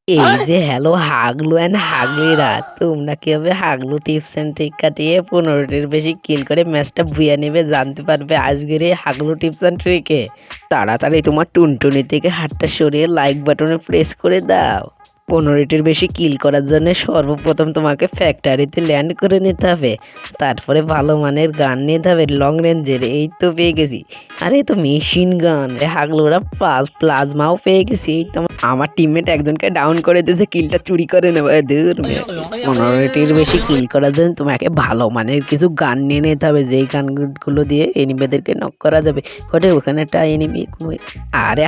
এই যে hello হাগলু and হাগলিরা, তোমরা কিভাবে হাগলু টিপস অ্যান্ড ট্রিক কাটিয়ে 15টির বেশি কিল করে ম্যাচটা বুইয়া নেবে জানতে পারবে আজকের এই হাগলু টিপস অ্যান্ড ট্রিকে। তাড়াতাড়ি তোমার টুনটুনি থেকে হাতটা সরিয়ে লাইক বাটনে প্রেস করে দাও। 15টির বেশি কিল করার জন্য সর্বপ্রথম তোমাকে ফ্যাক্টরিতে ল্যান্ড করে নিতে হবে। তারপরে ভালো মানের গান নিতে হবে লং রেঞ্জের। এই তো পেয়ে গেছি। আরে তো মেশিন গান হাগলুরা প্লাজমাও পেয়ে গেছি। এই তো আমার টিমমেট একজনকে ডাউন করে দিয়েছে, কিলটা চুরি করে নেবো। দূর 15টির বেশি কিল করার জন্য তোমাকে ভালো মানের কিছু গান নিয়ে নিতে হবে, যেই গানগুলো দিয়ে এনিমিদেরকে নক করা যাবে। ওখানে একটা এনিমি। আরে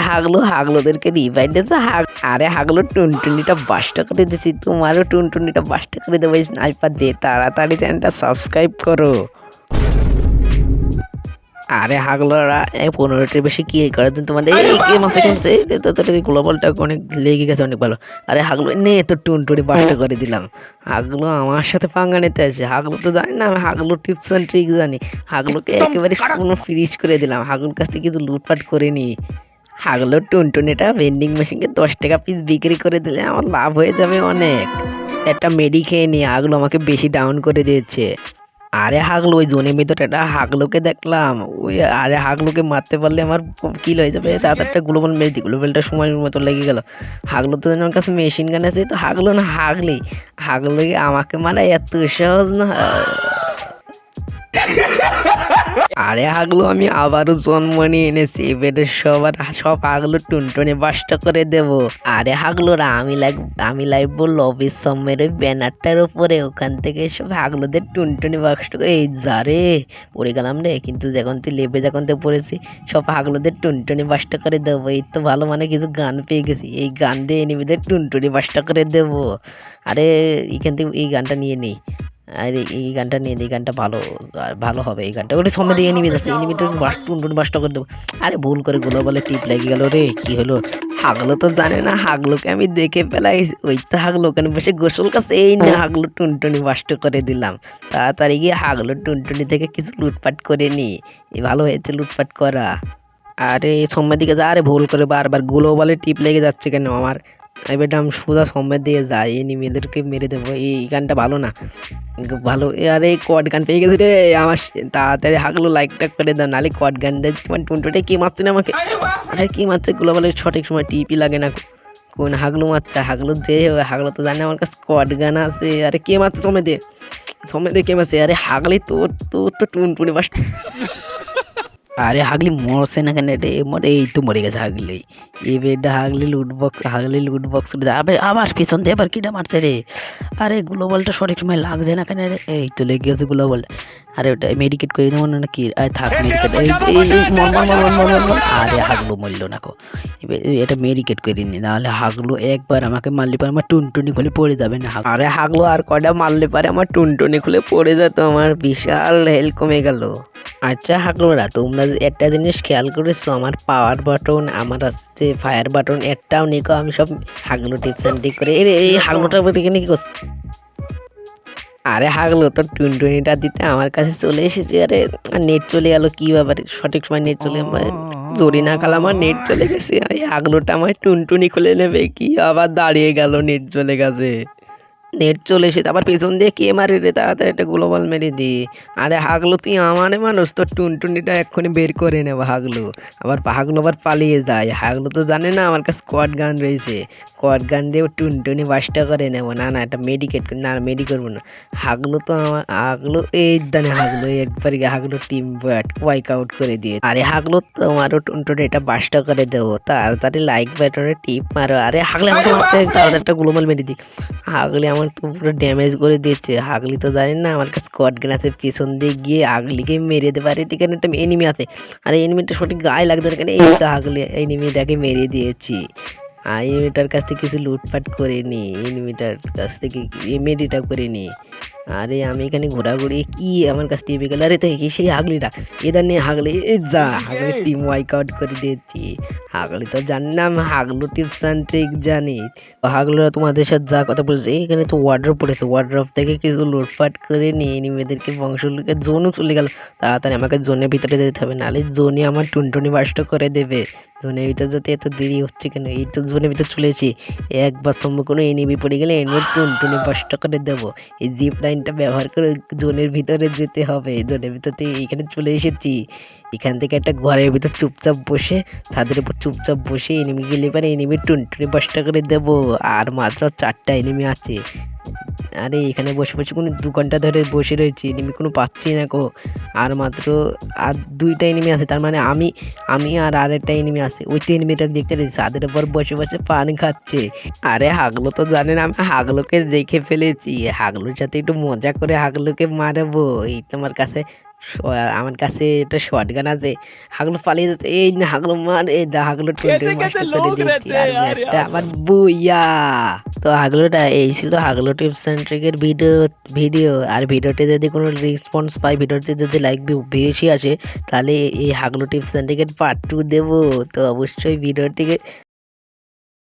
হাগলুদেরকে রিভাইভ দিয়েছে। আরে হাগলু টুনটুনিটা বাসটা করে দিয়েছি, তোমারও টুনটুনিটা বাসটা করে দেবো। স্নাইপার দিয়ে তাড়াতাড়ি চ্যানেলটা সাবস্ক্রাইব করো। আরে হাগলরা 15টির বেশি কিল করার জন্য তোমাদের এই গেম আছে কোনছে গ্লোবালটা অনেক লেগে গেছে, অনেক ভালো। আরে হাগলো নে তো টুনটুনি বাসটা করে দিলাম। হাগলো আমার সাথে পাঙ্গা নিতে আসে। হাগলো তো জানি না আমি হাগলো টিপস অ্যান্ড ট্রিক জানি। হাগলোকে একেবারে কোনো ফিনিশ করে দিলাম। হাগলোর কাছ থেকে কিছু লুটপাট করে নি। হাগলোর টুনটুনিটা ভেন্ডিং মেশিনকে 10 টাকা পিস বিক্রি করে দিলে আমার লাভ হয়ে যাবে অনেক। একটা মেডি খেয়ে নিয়ে হাগলো আমাকে বেশি ডাউন করে দিয়েছে। আরে হাগলু ওই জোনের ভিতরে একটা হাগলুকে দেখলাম। ওই আরে হাগলুকে মারতে পারলে আমার কিল হয়ে যাবে। তাতে একটা গ্লোবাল মেরে দিই, গ্লোবালটা সময়ের মতো লেগে গেল। হাগলু তো আমার কাছে মেশিন গান আছে, তো হাগলু না হাগলি। হাগলু আমাকে মারা এত সহজ না। আরে হাগলু আমি আবারও জন্ম নিয়ে এনেছি, এবারে সব হাগলু টুনটুনি বাসটা করে দেব। আরে হাগলুরা আমি লাইভ লবির সম্মের ওই ব্যানারটার উপরে, ওখান থেকে সব হাগলুদের টুনটুনি বাসটা এই যারে পড়ে গেলাম রে। কিন্তু যখন তুই লেবে যখন তো পড়েছি, সব হাগলুদের টুনটুনি বাসটা করে দেবো। এই তো ভালো মানে কিছু গান পেয়ে গেছি, এই গান দিয়ে এনিমিদের টুনটুনি বাসটা করে দেবো। আরে এখান থেকে এই গানটা নিয়ে নিই। আরে এই গানটা নিয়ে এই গানটা ভালো ভালো হবে। এই গানটা ওটা সামনে দিয়ে এনিমি যাচ্ছে, এনিমিটা টুনটুন বাসটা করে দেবো। আরে ভুল করে বলে টিপ লেগে গেল রে। কি হলো? হাগলো তো জানে না, হাগলোকে আমি দেখে পেলাই। ওই তো হাগলো ওখানে বসে গোসল কাছে, এই না হাগলো টুনটুনি বাসটা করে দিলাম। তাড়াতাড়ি গিয়ে হাগলো টুনটুনি থেকে কিছু লুটপাট করে নি। এই ভালো হয়েছে লুটপাট করা। আরে সামনের দিকে যা। আরে ভুল করে বারবার বলে টিপ লেগে যাচ্ছে কেন আমার? এবার আমি সোজা সামনের দিকে যাই, এনিমিদেরকে মেরে দেবো। এই গানটা ভালো না ভালো। আরে কট গান পেয়ে গেছে রে আমার। তাড়াতাড়ি হাগলো লাইকটা করে দাও, নাহলে কট গানটা তোমার টুনটুনটা কি মারছে না আমাকে। আরে কি মারছে গ্লোবালের সঠিক সময় টিপই লাগে না। কোন হাগলু মারছে? হাগলু যে হাগলু তো জানে আমার কাছে কট গান আছে। আরে কে মারছে সময় দিয়ে কে মারছে? আরে হাগলি তোর তোর তো টুনটুনি বাস। আরে হাগলি মরছে না কেন রে? মরে এই তো মরে গেছে হাগলি। এবার হাগলি লুট বক্স আবার পিছন দিয়ে আবার কিটা মারছে রে। আরে গ্লোবালটা সঠিক সময় লাগছে না কেন রে? এই তো লেগে গেছে গ্লোবাল। আরে ওটা মেডিকেট করে দেবো নাকি? আরে থাক মেডিকেট। আরে হাগলু মরলো না কো। এবার এটা মেডিকেট করে নি, নাহলে হাগলু একবার আমাকে মারলে পারে আমার টুনটুনি খুলে পড়ে যাবে না। আরে হাগলু আর কয়টা মারলে পারে আমার টুনটুনি খুলে পড়ে যেত, আমার বিশাল হেলথ কমে গেল। আচ্ছা হাগলুরা, তোমরা একটা জিনিস খেয়াল করেছো? আমার পাওয়ার বাটন, আমার আসছে ফায়ার বাটন, একটাও নিকো। আমি সব হাগলু টিপস অ্যান্ড ট্রিক করে। এই হাগলুটা এখানে কি করছে? আরে হাগলু তোর টুনটুনিটা দিতে আমার কাছে চলে এসেছি। আরে নেট চলে গেল কি ব্যাপারে? সঠিক সময় নেট চলে জরি না খালা আমার নেট চলে গেছে। এই হাগলুটা আমার টুনটুনি খুলে নেবে কি? আবার দাঁড়িয়ে গেল, নেট চলে গেছে। নেট চলে এসে আবার পেছন দিয়ে কে মারে রে? তাড়াতাড়ি একটা গ্লোবাল মেরে দি। আরে হাগলু তুই আমারে মানুষ, তোর টুনটুনিটা এক্ষুনি বের করে নেবো। হাগলু আবার পালিয়ে যায়। হাগলু তো জানে না আমার কাছে কোয়াড গান রয়েছে। কোয়াড গান দিয়ে টুনটুনি বাসটা করে নেবো। না না, এটা মেডিকেট না, মেডি করবো না। হাগলু এই দানে হাগলু একবারে হাগলু টিম ওয়াইক আউট করে দিয়ে। আরে হাগলু তোমারও টুনটুনি এটা বাসটা করে দেবো। তাড়াতাড়ি লাইক বাটনে টিপ মারো। আরে হাগলে আমাকে মারতে তাড়াতাড়ি একটা গ্লোবাল মেরে দি। হাগলি আমার তো পুরো ড্যামেজ করে দিচ্ছে। হাগলি তো জানেন না আমার কাছে স্কোয়াড গান আছে, পিছন দিয়ে গিয়ে হাগলিকে মেরে দিতে পারে। এখানে একটা এনিমি আছে, আর এনিমিটা সঠিক গায়ে লাগতো না কেন? এই তো হাগলি এনিমিটাকে মেরে দিয়েছি। আর এনিমিটার কাছ থেকে কিছু লুটপাট করে নি, এনিমিটার কাছ থেকে এমএডিটা করে নি। আরে আমি এখানে ঘোরাঘুরি কি আমার কাছে টিপে গেল, আরে তো কি সেই হাগলিটা, এদের নিয়ে হাগলি এই যা হাগলি টিম ওয়ার্কআউট করে দিয়েছি। হাগলি তো জানি না, আমি হাগলু টিপস অ্যান্ড ট্রিক জানি। তো হাগলুরা তোমাদের সাথে যা কথা বলছে, এখানে তো ওয়ার্ড্রপ পড়েছে, ওয়ার্ড্রপ থেকে কিছু লুটপাট করে নিয়ে মেয়েদেরকে বংশলুকে জোনও চলে গেল। তাড়াতাড়ি আমাকে জোনের ভিতরে যেতে হবে, নাহলে জোনে আমার টুনটুনি বাস্ট করে দেবে। জোনের ভিতরে যেতে এত দেরি হচ্ছে কেন, এই তো জোনের ভিতরে চলেছি। একবার সম্ভব কোনো এনিমি পড়ে গেলে এনে টুনটুনি বাস্ট করে দেবো। এই জিপ লাইনটা ব্যবহার করে জোনের ভিতরে যেতে হবে। জোনের ভিতর থেকে এখানে চলে এসেছি। এখান থেকে একটা ঘরের ভিতর চুপচাপ বসে, ছাদের উপর চুপচাপ বসে এনিমি গেলে পারে এনিমি টুনটুনি বাস্ট করে দেবো। আর মাত্র 4টা এনিমি আছে। আরে এখানে বসে বসে কোনো 2 ঘন্টা ধরে বসে রয়েছি, এনিমি কোনো পাচ্ছি না গো। আর মাত্র আর 2টা এনিমি আছে, তার মানে আমি আর আরেকটা এনিমি আছে। ওই তো এনিমিটা দেখতে রয়েছে ছাদের উপর বসে বসে পানি খাচ্ছে। আরে হাগলু তো জানেন আমি হাগলুকে দেখে ফেলেছি, হাগলুর সাথে একটু মজা করে হাগলুকে মারবো। এই তোমার কাছে আমার কাছে একটা শটগান আছে। হাগলু পালিয়ে যাচ্ছে, এই না হাগলু মার, এই দা হাগলু টুনটুনি মাস্টার করে দিয়েছি। আর ম্যাচটা আমার বুইয়া। তো হাগলুটা এই ছিল হাগলু টিপস অ্যান্ড ট্রিকের ভিডিও। আর ভিডিওতে যদি কোনো রেসপন্স পাই, ভিডিওতে যদি লাইক বেশি আসে, তাহলে এই হাগলু টিপস অ্যান্ড ট্রিকের পার্ট 2 দেবো। তো অবশ্যই ভিডিওটিকে